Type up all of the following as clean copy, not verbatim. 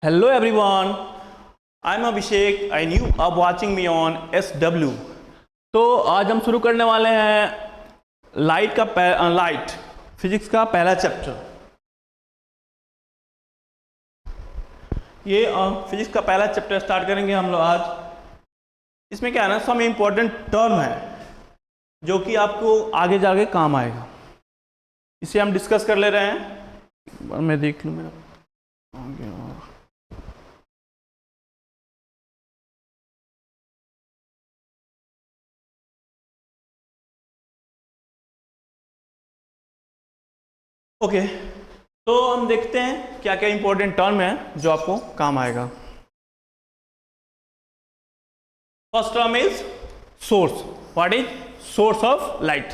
Hello everyone, I'm Abhishek and you are watching me on SW। तो आज हम शुरू करने वाले हैं लाइट फिजिक्स का पहला चैप्टर। ये फिजिक्स का पहला चैप्टर स्टार्ट करेंगे हम लोग आज। इसमें क्या है ना, सम इम्पोर्टेंट टर्म है जो कि आपको आगे जाके काम आएगा। इसे हम डिस्कस कर ले रहे हैं। मैं देख लूँ मेरा आगे और ओके तो हम देखते हैं क्या क्या इंपॉर्टेंट टर्म है जो आपको काम आएगा। First term is source. What is source of light?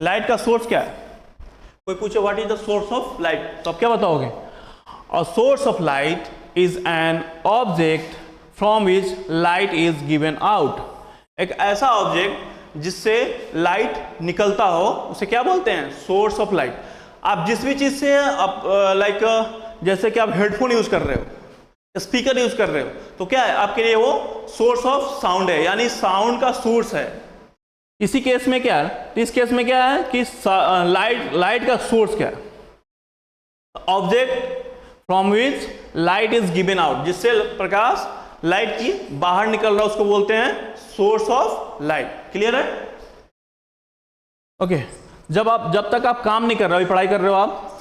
Light का सोर्स क्या है? कोई पूछे what is the source of light, तो आप क्या बताओगे? A source of light is an object from which light is given out. एक ऐसा ऑब्जेक्ट जिससे लाइट निकलता हो उसे क्या बोलते हैं? Source of light. आप जिस भी चीज से आप जैसे कि आप हेडफोन यूज कर रहे हो, स्पीकर यूज कर रहे हो, तो क्या है आपके लिए? वो सोर्स ऑफ साउंड है, यानी साउंड का सोर्स है। इसी केस में क्या है? इस केस में क्या है कि लाइट का सोर्स क्या है? Object from which light is given out, जिससे प्रकाश लाइट की बाहर निकल रहा है, उसको बोलते हैं सोर्स ऑफ लाइट। क्लियर है? ओके जब तक आप काम नहीं कर रहे हो, पढ़ाई कर रहे हो, आप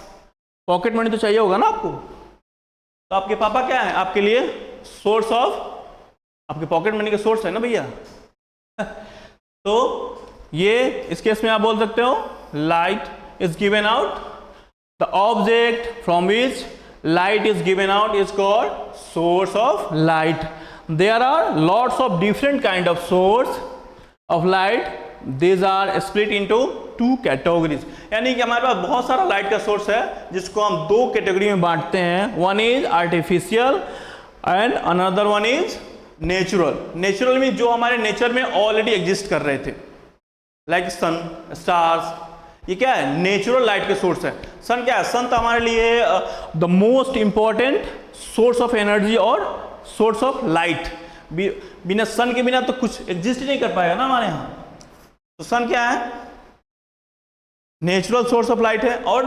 पॉकेट मनी तो चाहिए होगा ना आपको। तो आपके पापा क्या है आपके लिए? सोर्स ऑफ, आपके पॉकेट मनी का सोर्स है ना भैया। तो ये इस केस में आप बोल सकते हो light is given out, the object from which light is given out is called source of light. There are lots of different kind of source of light. These are split into two categories, यानी कि हमारे पास बहुत सारा light का source है जिसको हम दो कैटेगरी में बांटते हैं। One is artificial and another one is natural. Natural में जो हमारे नेचर में ऑलरेडी एग्जिस्ट कर रहे थे, लाइक सन, स्टार्स, ये क्या है? नेचुरल लाइट के सोर्स है। सन क्या है? सन तो हमारे लिए the most important source of energy और सोर्स ऑफ लाइट। बिना सन के बिना तो कुछ एग्जिस्ट ही नहीं कर पाएगा ना हमारे यहाँ। तो सन क्या है? नेचुरल सोर्स ऑफ लाइट है। और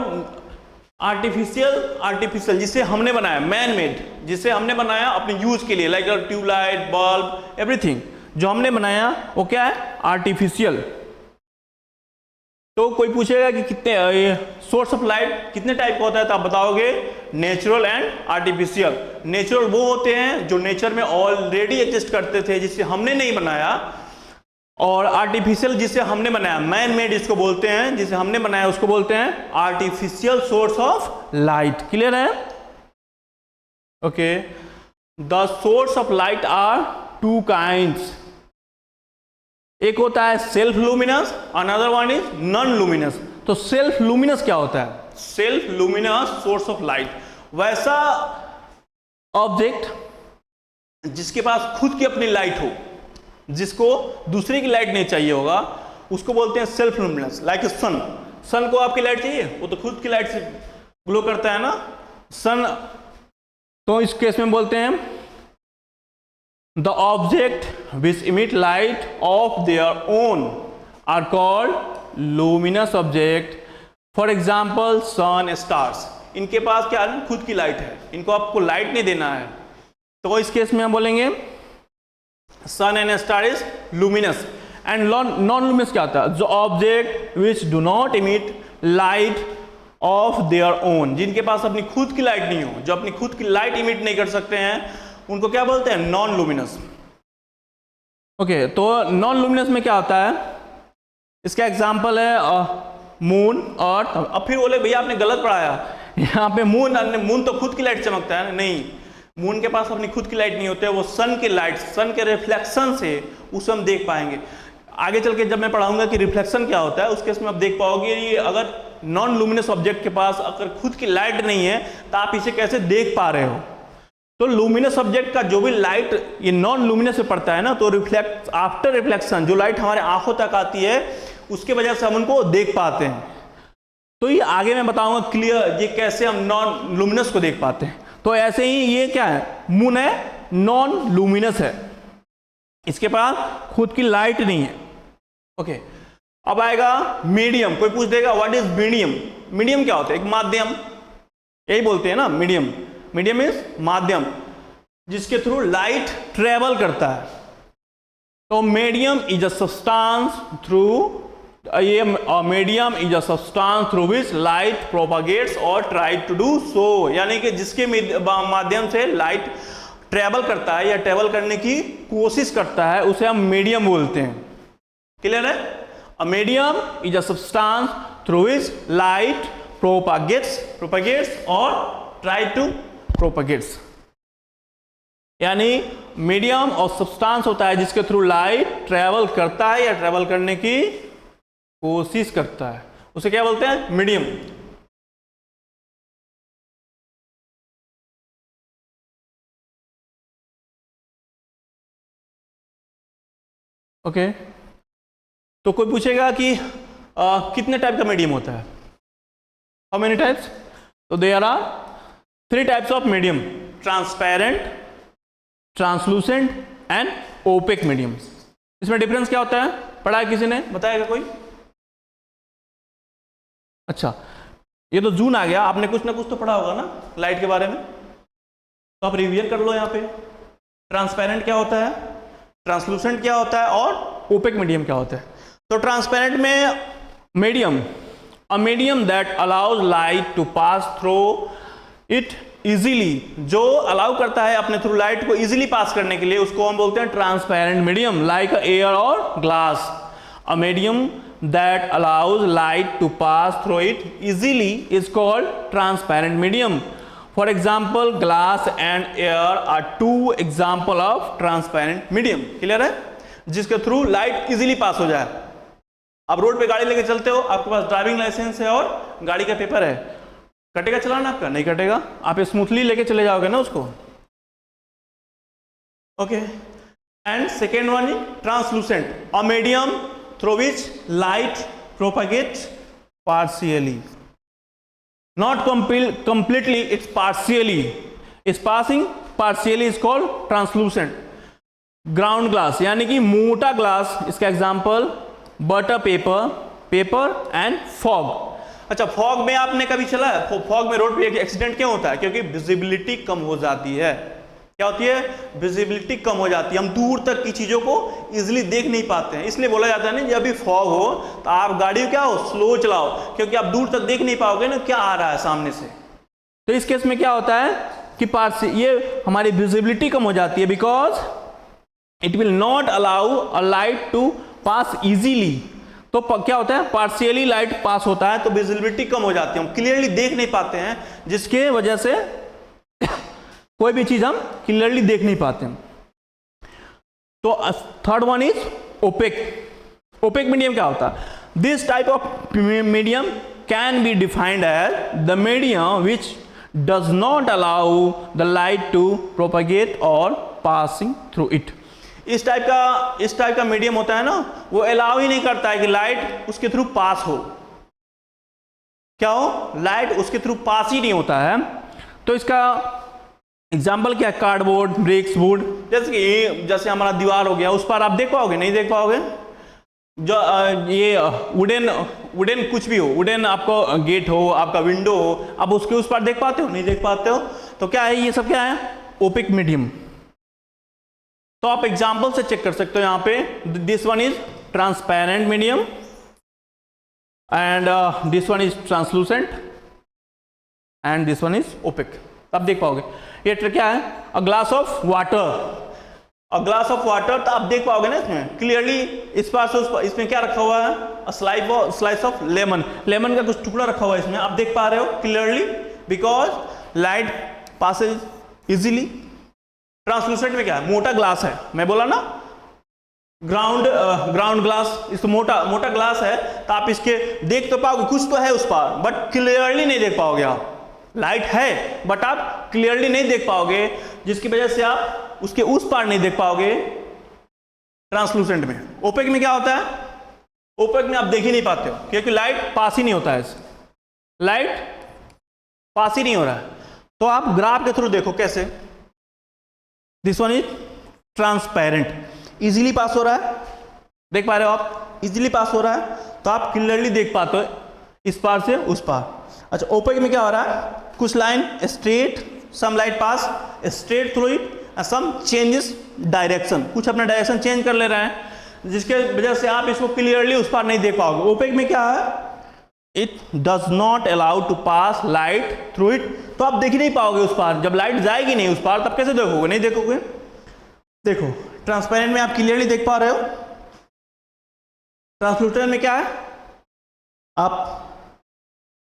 आर्टिफिशियल जिसे हमने बनाया, मैन मेड, जिसे हमने बनाया अपने यूज के लिए, लाइक ट्यूबलाइट, बल्ब, एवरीथिंग जो हमने बनाया वो क्या है? आर्टिफिशियल। तो कोई पूछेगा कि कितने सोर्स ऑफ लाइट कितने टाइप का होता है, तो आप बताओगे नेचुरल एंड आर्टिफिशियल। नेचुरल वो होते हैं जो नेचर में ऑलरेडी एग्जिस्ट करते थे, जिसे हमने नहीं बनाया। और आर्टिफिशियल जिसे हमने बनाया, मैन मेड इसको बोलते हैं, जिसे हमने बनाया उसको बोलते हैं artificial source of light. Clear है? Okay the source of light are two kinds. एक होता है self luminous, another one is non luminous. तो सेल्फ लुमिनस क्या होता है? Self luminous source of light वैसा ऑब्जेक्ट जिसके पास खुद की अपनी लाइट हो, जिसको दूसरे की लाइट नहीं चाहिए होगा, उसको बोलते हैं सेल्फ लुमिनस। लाइक सन। सन को आपकी लाइट चाहिए? वो तो खुद की लाइट से ग्लो करता है ना सन। तो इस केस में बोलते हैं the object which emit light of their own are called luminous object. For example sun, stars, इनके पास क्या है? खुद की लाइट है, इनको आपको लाइट नहीं देना है। तो इस केस में हम बोलेंगे sun and star is luminous. And non luminous क्या होता है? जो object which do not emit light of their own, जिनके पास अपनी खुद की लाइट नहीं हो, जो अपनी खुद की लाइट इमिट नहीं कर सकते हैं, उनको क्या बोलते हैं? Non luminous. ओके तो नॉन लुमिनस में क्या होता है? इसका एग्जांपल है मून, अर्थ। अब फिर बोले भैया आपने गलत पढ़ाया, यहाँ पे मून तो खुद की लाइट चमकता है। नहीं, मून के पास अपनी खुद की लाइट नहीं होती है, वो सन की लाइट, सन के रिफ्लेक्शन से उसे हम देख पाएंगे। आगे चल के जब मैं पढ़ाऊंगा कि रिफ्लेक्शन क्या होता है, उस केस में आप देख पाओगे ये अगर नॉन लुमिनस ऑब्जेक्ट के पास अगर खुद की लाइट नहीं है तो आप इसे कैसे देख पा रहे हो। तो लुमिनस ऑब्जेक्ट का जो भी लाइट ये नॉन लुमिनस से पड़ता है ना, तो रिफ्लेक्ट आफ्टर रिफ्लेक्शन जो लाइट हमारे आंखों तक आती है उसके वजह से हम उनको देख पाते हैं। तो ये आगे मैं बताऊंगा क्लियर ये कैसे हम नॉन लुमिनस को देख पाते हैं। तो ऐसे ही ये क्या है, मून है, नॉन लूमिनस है, इसके पास खुद की लाइट नहीं है। ओके, अब आएगा मीडियम। कोई पूछ देगा व्हाट इज मीडियम? मीडियम क्या होता है? एक माध्यम, यही बोलते हैं ना मीडियम। मीडियम इज माध्यम जिसके थ्रू लाइट ट्रेवल करता है। तो medium is a substance through, ये medium is a substance through which light propagates और ट्राई टू डू सो, यानी कि जिसके माध्यम से लाइट ट्रेवल करता है या ट्रेवल करने की कोशिश करता है, उसे हम मीडियम बोलते हैं। क्लियर है? A medium is a substance through which light propagates और ट्राई टू प्रोपागेट्स, यानी मीडियम और सब्सटेंस होता है जिसके थ्रू लाइट ट्रेवल करता है या ट्रेवल करने की कोशिश करता है, उसे क्या बोलते हैं? मीडियम। ओके, तो कोई पूछेगा कि कितने टाइप का मीडियम होता है? How many types? तो there are 3 types of medium, transparent, translucent and opaque medium. इसमें डिफरेंस क्या होता है? पढ़ा है किसी ने? बताएगा कोई? अच्छा, ये तो जून आ गया, आपने कुछ ना कुछ तो पढ़ा होगा ना लाइट के बारे में, तो आप रिवीजन कर लो यहाँ पे। ट्रांसपेरेंट क्या होता है, ट्रांसलूसेंट क्या होता है और ओपेक मीडियम क्या होता है? तो ट्रांसपेरेंट में medium, a medium that allows light to pass through it easily, जो अलाउ करता है अपने थ्रू लाइट को इजीली पास करने के लिए, उसको हम बोलते हैं ट्रांसपेरेंट मीडियम, लाइक एयर और glass. A medium that allows light to pass through it easily is called transparent medium. For example glass and air are 2 example of transparent medium. Clear है? जिसके थ्रू लाइट इजीली पास हो जाए। आप road पे गाड़ी लेके चलते हो, आपके पास ड्राइविंग लाइसेंस है और गाड़ी का पेपर है, कटेगा चलान आपका? नहीं कटेगा, आप स्मूथली लेके चले जाओगे ना उसको। Okay, and second one is translucent, a medium through which light propagates partially, not completely, it's partially, is passing partially is called translucent. Ground glass यानी कि मोटा ग्लास, इसका example butter paper and fog. अच्छा, fog में आपने कभी चला है? फॉग में रोड पे एक्सीडेंट क्यों होता है? क्योंकि विजिबिलिटी कम हो जाती है। क्या होती है? विजिबिलिटी कम हो जाती है, हम दूर तक की चीजों को इजीली देख नहीं पाते हैं। इसलिए बोला जाता है ना, जब भी फॉग हो तो आप गाड़ी क्या हो, स्लो चलाओ, क्योंकि आप दूर तक देख नहीं पाओगे ना क्या आ रहा है सामने से। तो इस केस में क्या होता है कि ये हमारी विजिबिलिटी कम हो जाती है, because it will not allow a light to pass easily. तो क्या होता है? पार्शियली लाइट पास होता है, तो विजिबिलिटी कम हो जाती है, हम क्लियरली देख नहीं पाते हैं, जिसके वजह से कोई भी चीज हम क्लियरली देख नहीं पाते हैं। तो third one is opaque. Opaque medium क्या होता है? This type of medium can be defined as the medium which does not allow the light to propagate और पासिंग थ्रू इट। इस टाइप का मीडियम होता है ना, वो अलाउ ही नहीं करता है कि लाइट उसके थ्रू पास हो। क्या हो? लाइट उसके थ्रू पास ही नहीं होता है। तो इसका एग्जाम्पल क्या है? कार्डबोर्ड, ब्रिक्स, वुड, जैसे हमारा दीवार हो गया, उस पर आप देख पाओगे? नहीं देख पाओगे। जो ये वुडन कुछ भी हो, वुडन आपको गेट हो, आपका विंडो हो, आप उसके उस पर देख पाते हो? नहीं देख पाते हो। तो क्या है? ये सब क्या है? Opaque medium. तो आप एग्जाम्पल से चेक कर सकते हो यहाँ पे। This one is transparent medium and this one is translucent and this one is opaque. आप देख पाओगे। ये क्या है? A glass of water, a glass of water, तो आप देख पाओगे ना इसमें क्लियरली। इस पार से उस पार, इसमें क्या रखा हुआ है? A slice of lemon, lemon का कुछ टुकड़ा रखा हुआ है इसमें, आप देख पा रहे हो clearly, because light passes easily. Translucent में क्या है? मोटा ग्लास है, मैं बोला ना ग्राउंड ग्लास, इस मोटा ग्लास है, तो आप इसके देख तो पाओगे, कुछ तो है उस पार, बट क्लियरली नहीं देख पाओगे। आप लाइट है बट आप क्लियरली नहीं देख पाओगे, जिसकी वजह से आप उसके उस पार नहीं देख पाओगे ट्रांसलूसेंट में। ओपेक में क्या होता है? ओपेक में आप देख ही नहीं पाते हो, क्योंकि लाइट पास ही नहीं होता है, लाइट पास ही नहीं हो रहा है। तो आप ग्राफ के थ्रू देखो कैसे, this one is transparent, easily pass हो रहा है, देख पा रहे हो आप, इजीली पास हो रहा है, तो आप क्लियरली देख पाते हो इस पार से उस पार। अच्छा, ओपेक में क्या हो रहा है, कुछ line straight, some light pass straight through it, some changes direction, कुछ अपना डायरेक्शन चेंज कर ले रहे हैं, जिसके वजह से आप इसको क्लियरली उस पार नहीं देख पाओगे। ओपेक में क्या है, it does not allow to pass light through it, तो आप देख ही नहीं पाओगे उस पार, जब लाइट जाएगी नहीं उस पार तब कैसे देखोगे, नहीं देखोगे। देखो ट्रांसपेरेंट में आप क्लियरली देख पा रहे हो, ट्रांसलूसेंट में क्या है, आप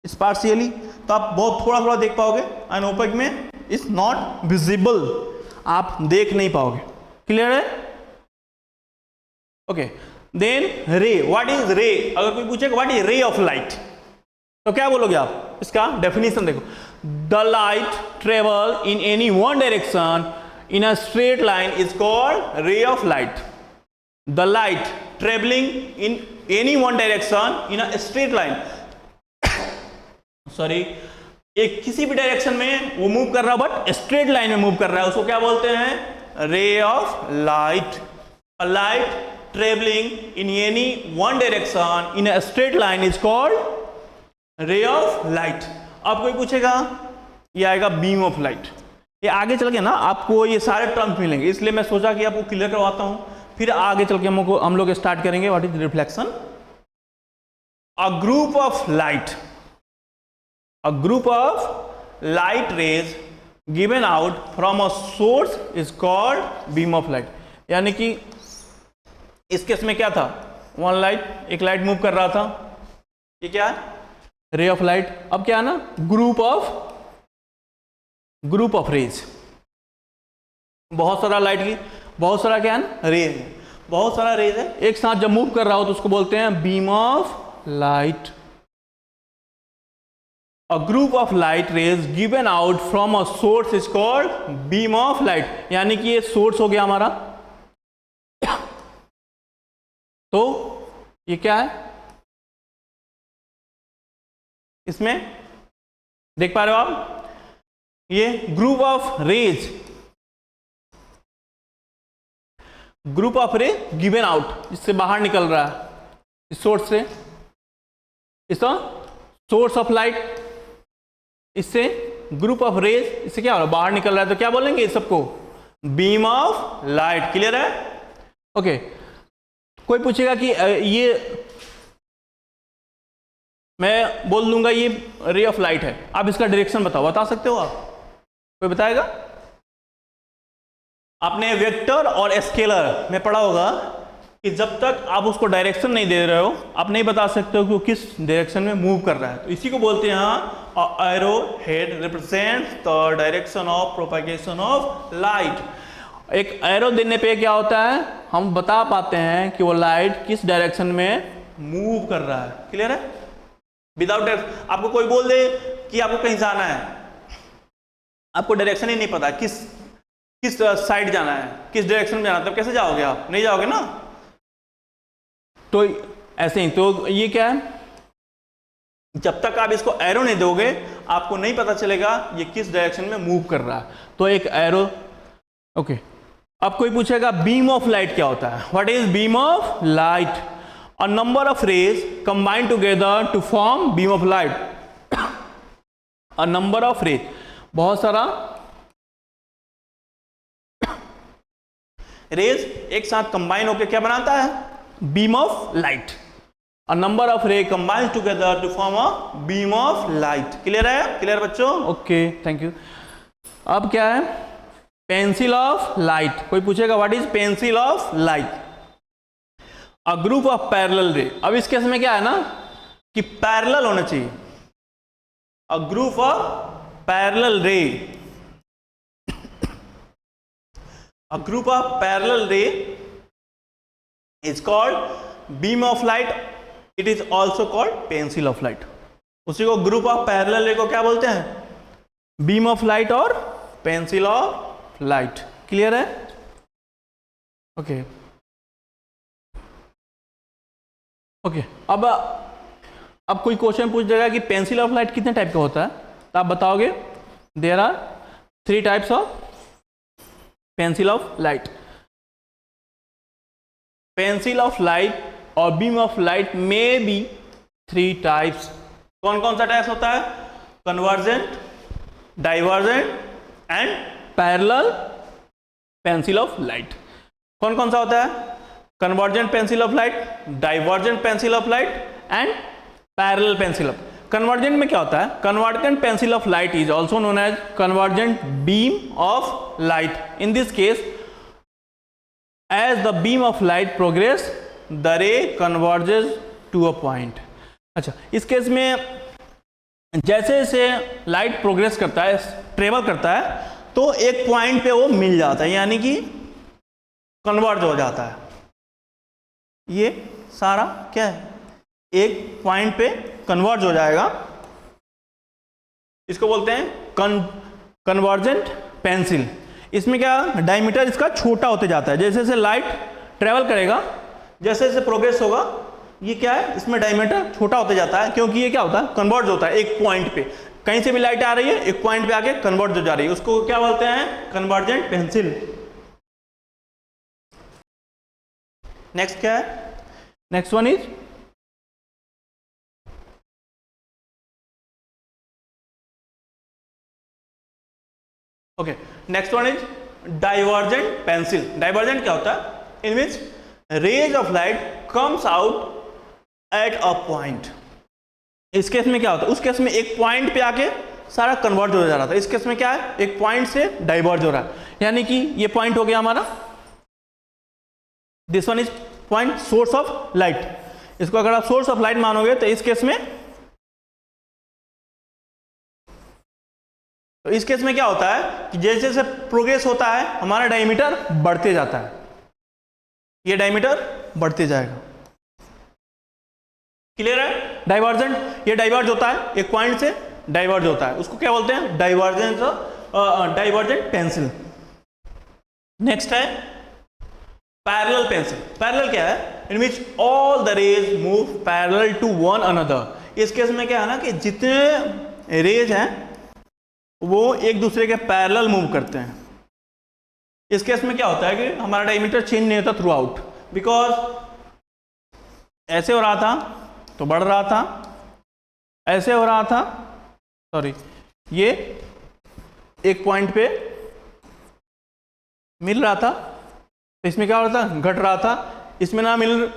स्पार्शियली, तो आप बहुत थोड़ा थोड़ा देख पाओगे, एंड ओपेक में इज नॉट विजिबल, आप देख नहीं पाओगे। क्लियर है? ओके, देन रे, व्हाट इज रे, अगर कोई पूछेगा व्हाट इज रे ऑफ लाइट, तो क्या बोलोगे आप, इसका डेफिनेशन देखो, the light travel in any one direction in a straight line is called रे of light. The light travelling in any one direction in a straight line, sorry, एक किसी भी डायरेक्शन में वो मूव कर रहा है बट स्ट्रेट लाइन में मूव कर रहा है, उसको क्या बोलते हैं, ray of light. A light travelling in any one direction in a straight line is called रे ऑफ लाइट। अब कोई पूछेगा, ये आएगा बीम ऑफ लाइट, ये आगे चल के ना आपको ये सारे टर्म्स मिलेंगे, इसलिए मैं सोचा कि आपको क्लियर करवाता हूं, फिर आगे चल के हम लोग स्टार्ट करेंगे what is reflection. A group of light, a group of light rays given out from a source is called beam of light। यानी कि इस केस में क्या था, वन लाइट, एक लाइट मूव कर रहा था, ये क्या है, रे ऑफ लाइट। अब क्या है ना, ग्रुप ऑफ रेज, बहुत सारा लाइट की, बहुत सारा क्या है ना, रे है, बहुत सारा रेज है, एक साथ जब मूव कर रहा हो तो उसको बोलते हैं beam of light. A group of light rays given out from a source is called beam of light। यानी कि ये सोर्स हो गया हमारा, तो ये क्या है, इसमें देख पा रहे हो आप, ये group of rays, group of ray given out, इससे बाहर निकल रहा है, इस सोर्स से, इसका सोर्स ऑफ लाइट, इससे ग्रुप ऑफ रेज, इससे क्या हो रहा है, बाहर निकल रहा है, तो क्या बोलेंगे इस सबको, बीम ऑफ लाइट। क्लियर है? ओके, कोई पूछेगा कि ये, मैं बोल दूंगा ये रे ऑफ लाइट है, आप इसका डायरेक्शन बताओ, बता सकते हो आप, कोई बताएगा? आपने वेक्टर और स्केलर में पढ़ा होगा कि जब तक आप उसको डायरेक्शन नहीं दे रहे हो आप नहीं बता सकते हो कि वो किस डायरेक्शन में मूव कर रहा है, तो इसी को बोलते हैं arrow head represents the direction of propagation of light. एक एरो देने पे क्या होता है, हम बता पाते हैं कि वो लाइट किस डायरेक्शन में मूव कर रहा है। क्लियर है? विदाउट, आपको कोई बोल दे कि आपको कहीं जाना है, आपको डायरेक्शन ही नहीं पता किस साइड जाना है, किस डायरेक्शन में जाना है, तब कैसे जाओगे आप, नहीं जाओगे ना। तो ऐसे ही, तो ये क्या है, जब तक आप इसको एरो नहीं दोगे आपको नहीं पता चलेगा ये किस डायरेक्शन में मूव कर रहा है, तो एक एरो। ओके, अब कोई पूछेगा बीम ऑफ लाइट क्या होता है, what is beam of light? A number of rays combine together to form beam of light. A number of rays, बहुत सारा रेज एक साथ कंबाइन होकर क्या बनाता है, beam of light. A number of ray combines together to form a beam of light। Clear है? Clear बच्चों? Okay, thank you. अब क्या है, पेंसिल ऑफ लाइट। कोई पूछेगा what is pencil of light? A group of parallel रे। अब इस केस में क्या है ना कि पैरेलल होना चाहिए, अ ग्रुप ऑफ पैरेलल रे, अ ग्रुप ऑफ पैरेलल रे is called beam of light, it is also called pencil of light. उसी को ग्रुप ऑफ पैरेलल रे को क्या बोलते हैं, बीम ऑफ लाइट और पेंसिल ऑफ लाइट। क्लियर है? ओके ओके, अब कोई क्वेश्चन पूछ जाएगा कि पेंसिल ऑफ लाइट कितने टाइप का होता है, तो आप बताओगे there are 3 types of pencil of light. Pencil of light और बीम ऑफ लाइट में बी 3 टाइप्स. कौन कौन सा टाइप्स होता है? Convergent, divergent and parallel pencil of light. कौन कौन सा होता है? Convergent pencil of light, divergent pencil of light and parallel pencil of. Convergent में क्या होता है? Convergent pencil of light is also known as convergent beam of light. In this case as the beam of light progress the ray converges to a point. अच्छा, इस case में जैसे जैसे light progress करता है, ट्रेवल करता है, तो एक पॉइंट पे वो मिल जाता है, यानी कि कन्वर्ज हो जाता है. ये सारा क्या है? एक पॉइंट पे कन्वर्ज हो जाएगा. इसको बोलते हैं कन्वर्जेंट पेंसिल. इसमें क्या, डायमीटर इसका छोटा होते जाता है. जैसे जैसे लाइट ट्रेवल करेगा, जैसे जैसे प्रोग्रेस होगा, ये क्या है, इसमें डायमीटर छोटा होते जाता है, क्योंकि ये क्या होता है, कन्वर्ज होता है एक पॉइंट पे. कहीं से भी लाइट आ रही है, एक पॉइंट पे आके कन्वर्ज हो जा रही है, उसको क्या बोलते हैं? Convergent pencil. नेक्स्ट क्या है? Next one is okay, next one is divergent pencil. Divergent क्या होता है? In which rays of light comes out at a point. इस केस में क्या होता है? उस केस में एक पॉइंट पे आके सारा कन्वर्ज हो जा रहा था. इस केस में क्या है? एक पॉइंट से डाइवर्ज हो रहा है, यानी कि ये पॉइंट हो गया हमारा. This one is point source of light. इसको अगर आप सोर्स ऑफ लाइट मानोगे तो इस केस में क्या होता है कि जैसे जैसे प्रोग्रेस होता है, हमारा डायमीटर बढ़ते जाता है. ये डायमीटर बढ़ते जाएगा. क्लियर है? डाइवर्जेंट, ये डाइवर्ज होता है, एक पॉइंट से डाइवर्ज होता है, उसको क्या बोलते हैं? Divergent pencil. नेक्स्ट है पैरेलल पेंसिल. पैरेलल क्या है? In which all the rays move parallel to one another. इस केस में क्या है ना कि जितने रेज हैं वो एक दूसरे के पैरेलल मूव करते हैं. इस केस में क्या होता है कि हमारा डायमीटर चेंज नहीं होता थ्रू आउट, बिकॉज ऐसे हो रहा था तो बढ़ रहा था, ऐसे हो रहा था, सॉरी, ये एक पॉइंट पे मिल रहा था, तो इसमें क्या हो रहा था? घट रहा था. इसमें ना मिल,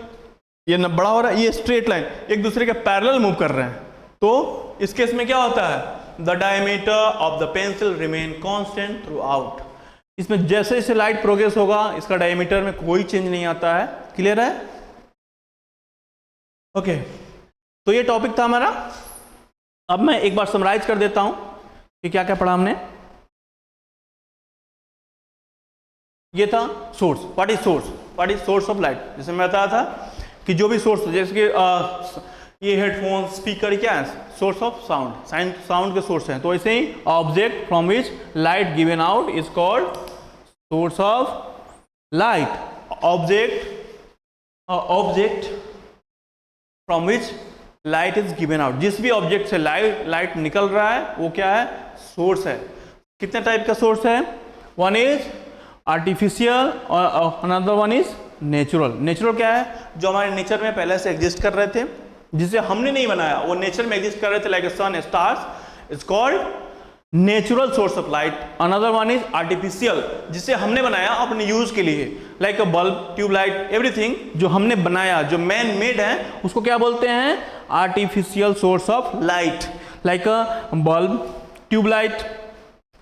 ये न बड़ा हो रहा है, ये स्ट्रेट लाइन एक दूसरे के पैरेलल मूव कर रहे हैं. तो इस केस में क्या होता है? The diameter of the pencil remain constant throughout. इसमें जैसे जैसे लाइट प्रोग्रेस होगा, इसका डायमीटर में कोई चेंज नहीं आता है. क्लियर है? ओके, तो ये टॉपिक था हमारा. अब मैं एक बार समराइज कर देता हूं कि क्या क्या पढ़ा हमने. ये था source. What is source? What is source of light? जैसे मैं बताया था कि जो भी सोर्स, जैसे कि ये हेडफोन, स्पीकर, क्या है? Source of sound. साउंड के सोर्स हैं. तो ऐसे ही object from which light given out is called source of light. Object from which light is given out. जिस भी ऑब्जेक्ट से लाइट निकल रहा है वो क्या है? सोर्स है. कितने टाइप का सोर्स है? वन इज आर्टिफिशियल और another one is natural. Natural क्या है? जो हमारे नेचर में पहले से एग्जिस्ट कर रहे थे, जिसे हमने नहीं बनाया, वो नेचर में एग्जिस्ट कर रहे थे, like sun, stars, is called natural source of light. Another one is artificial, जिसे हमने बनाया अपने यूज के लिए, like a bulb, tube light, everything जो हमने बनाया, जो मैन मेड है, उसको क्या बोलते हैं? Artificial source of light, like a bulb, tube light.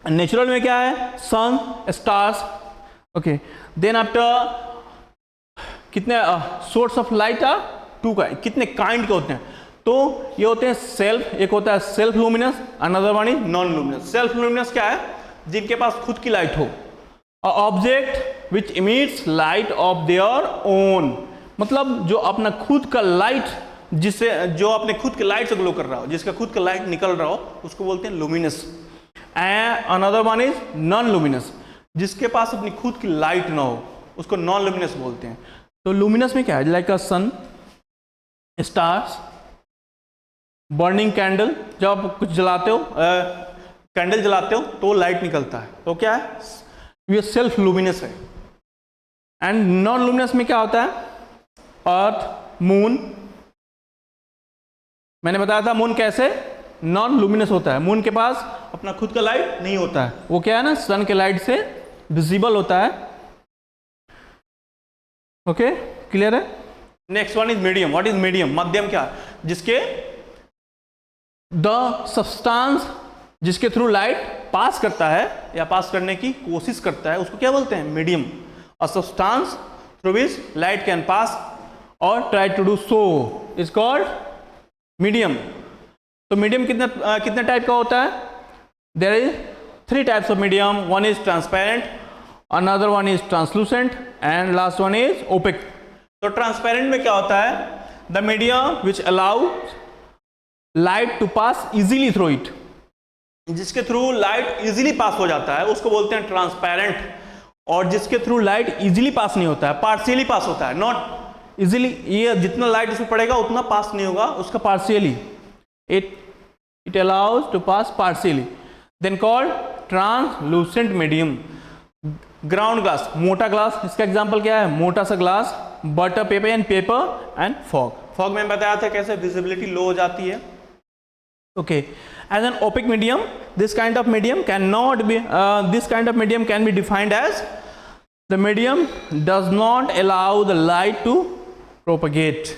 Natural में क्या है? Sun, stars. Okay, then after कितने सोर्स ऑफ लाइट आर? 2 का. कितने काइंड के होते हैं? तो ये होते हैं सेल्फ, एक होता है self luminous, another one is non luminous. Self luminous क्या है? जिनके पास खुद की लाइट हो. Object which emits light of their own, मतलब जो अपना खुद का लाइट, जिससे जो अपने खुद के लाइट से ग्लो कर रहा हो, जिसका खुद का लाइट निकल रहा हो, उसको बोलते हैं luminous. And another one is non luminous, जिसके पास अपनी खुद की लाइट ना हो, उसको नॉन लुमिनस बोलते हैं. तो लुमिनस में क्या है? Like a sun, stars, burning candle. जब आप कुछ जलाते हो, कैंडल जलाते हो तो लाइट निकलता है, तो क्या है, ये सेल्फ लुमिनस है। एंड नॉन लुमिनस में क्या होता है, अर्थ, मून, मैंने बताया था मून कैसे नॉन लुमिनस होता है, मून के पास अपना खुद का लाइट नहीं होता है, वो क्या है ना सन के लाइट से विजिबल होता है। ओके, क्लियर है। Next one is medium. What is medium? मध्यम क्या, जिसके द सब्सटेंस जिसके थ्रू लाइट पास करता है या पास करने की कोशिश करता है, उसको क्या बोलते हैं, medium. A substance through which light can pass और try to do so is called medium. तो मीडियम कितने टाइप का होता है? There is 3 types of medium. One is transparent, another one is translucent and last one is opaque. तो transparent में क्या होता है, the medium which allow light to pass easily through it, जिसके थ्रू लाइट इजीली पास हो जाता है उसको बोलते हैं ट्रांसपेरेंट। और जिसके थ्रू लाइट इजीली पास नहीं होता है, पार्शियली पास होता है, नॉट इजीली, ये जितना लाइट उसमें पड़ेगा उतना पास नहीं होगा, उसका partially, it allows to pass partially, then called translucent medium. Ground glass, मोटा ग्लास, इसका एग्जांपल क्या है, मोटा सा glass, butter paper and fog. Fog में बताया था कैसे विजिबिलिटी लो हो जाती है। Okay, as an opaque medium, this kind of medium can be defined as the medium does not allow the light to propagate.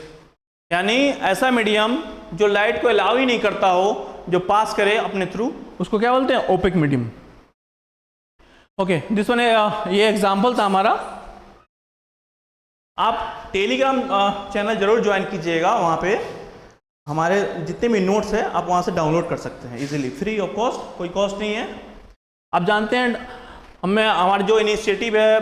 यानी ऐसा मीडियम जो लाइट को अलाउ ही नहीं करता हो, जो पास करे अपने थ्रू, उसको क्या बोलते हैं, opaque medium. Okay, this one ये एग्जांपल था हमारा। आप टेलीग्राम चैनल जरूर ज्वाइन कीजिएगा, वहां पे हमारे जितने भी नोट्स हैं आप वहाँ से डाउनलोड कर सकते हैं इजीली, फ्री ऑफ कॉस्ट, कोई कॉस्ट नहीं है। आप जानते हैं हमारे जो इनिशिएटिव है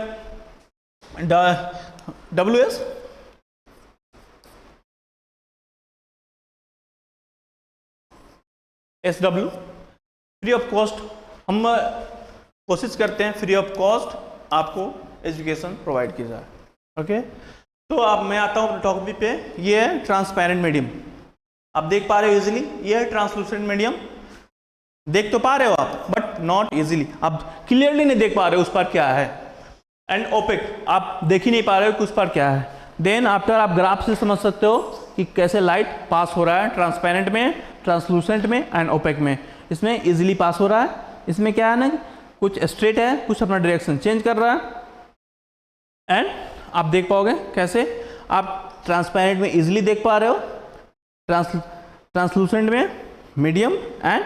SW, फ्री ऑफ कॉस्ट हम कोशिश करते हैं फ्री ऑफ कॉस्ट आपको एजुकेशन प्रोवाइड की जाए। ओके, तो अब मैं आता हूँ टॉपिक पे। ये है ट्रांसपेरेंट मीडियम, आप देख पा रहे हो इजीली, ये है ट्रांसलूसेंट मीडियम, देख तो पा रहे हो आप बट नॉट इजीली, आप क्लियरली नहीं देख पा रहे हो उस पर क्या है। एंड ओपेक, आप देख ही नहीं पा रहे हो कि उस पर क्या है। देन आफ्टर आप ग्राफ से समझ सकते हो कि कैसे लाइट पास हो रहा है ट्रांसपेरेंट में, ट्रांसलूसेंट में एंड ओपेक में। इसमें इजीली पास हो रहा है, इसमें क्या है ना, कुछ स्ट्रेट है, कुछ अपना डायरेक्शन चेंज कर रहा है। एंड आप देख पाओगे कैसे, आप ट्रांसपेरेंट में इजीली देख पा रहे हो, ट्रांसलूसेंट में medium and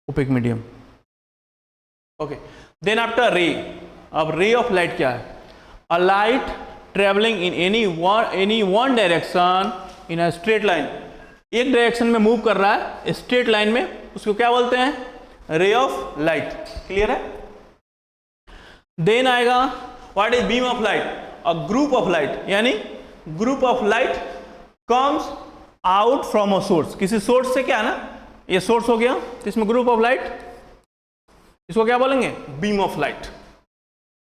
opaque medium. Okay, then after ray, अब रे ऑफ लाइट क्या है, a light travelling in any one direction in a straight line, एक डायरेक्शन में मूव कर रहा है स्ट्रेट लाइन में, उसको क्या बोलते हैं, रे ऑफ लाइट। क्लियर है। देन आएगा what is beam of light, a group of light, यानी group of light comes out from a source, किसी सोर्स से, क्या है ना, ये सोर्स हो गया, तो इसमें ग्रुप ऑफ लाइट, इसको क्या बोलेंगे, beam of light.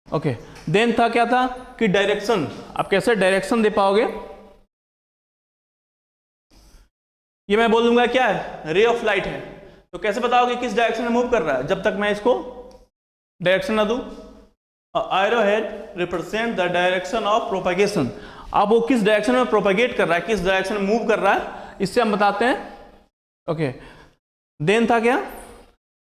Okay, then था क्या था कि डायरेक्शन, आप कैसे डायरेक्शन दे पाओगे, ये मैं बोल दूंगा क्या है, रे ऑफ लाइट है, तो कैसे बताओगे किस डायरेक्शन में मूव कर रहा है, जब तक मैं इसको डायरेक्शन ना दूं। Arrowhead represent the direction of propagation, अब वो किस डायरेक्शन में प्रोपेगेट कर रहा है, किस डायरेक्शन में मूव कर रहा है, इससे हम बताते हैं। ओके, देन था क्या,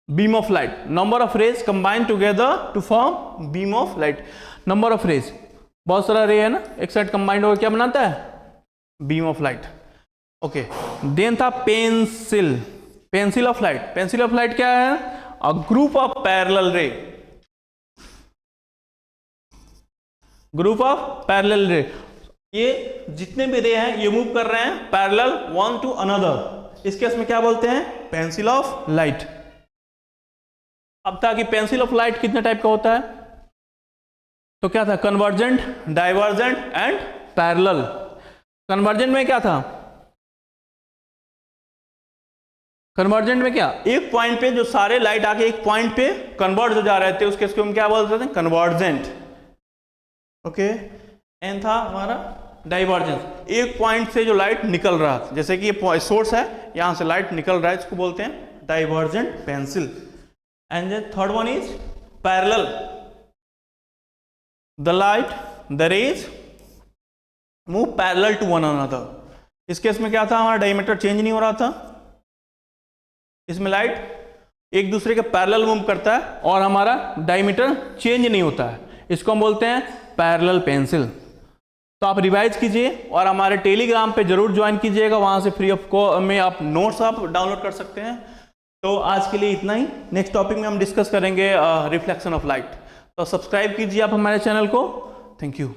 beam of light, number of rays combine together to form beam of light. Number of rays, बहुत सारा रे है ना, एक साइड कंबाइंड होकर क्या बनाता है, beam of light. Okay, then था pencil, pencil of light, pencil of light क्या है, a group of parallel ray, group of parallel ray, ये जितने भी रे हैं ये मूव कर रहे हैं पैरेलल वन टू अनदर, इस केस में क्या बोलते हैं, पेंसिल ऑफ लाइट। अब था कि पेंसिल ऑफ लाइट कितने टाइप का होता है, तो क्या था, convergent, divergent and parallel. Convergent में क्या था, कन्वर्जेंट में क्या, एक पॉइंट पे जो सारे लाइट आके एक पॉइंट पे कन्वर्ज हो जा रहे थे, उसके इसको हम क्या बोलते थे, कन्वर्जेंट। ओके, एन था हमारा डाइवर्जेंस, एक पॉइंट से जो लाइट निकल रहा था, जैसे कि ये सोर्स है, यहां से लाइट निकल रहा है, इसको बोलते हैं divergent pencil. And the third one is parallel. The light, the rays move parallel to one another. इस केस में क्या था, हमारा डायमीटर चेंज नहीं हो रहा था, इसमें लाइट एक दूसरे के पैरेलल मूव करता है और हमारा डायमीटर चेंज नहीं होता है, इसको हम बोलते हैं पैरेलल पेंसिल। तो आप रिवाइज कीजिए और हमारे टेलीग्राम पे जरूर ज्वाइन कीजिएगा, वहां से फ्री ऑफ कॉस्ट में आप नोट्स आप डाउनलोड कर सकते हैं। तो आज के लिए इतना ही, नेक्स्ट टॉपिक में हम डिस्कस करेंगे रिफ्लेक्शन ऑफ लाइट। तो सब्सक्राइब कीजिए आप हमारे चैनल को। Thank you.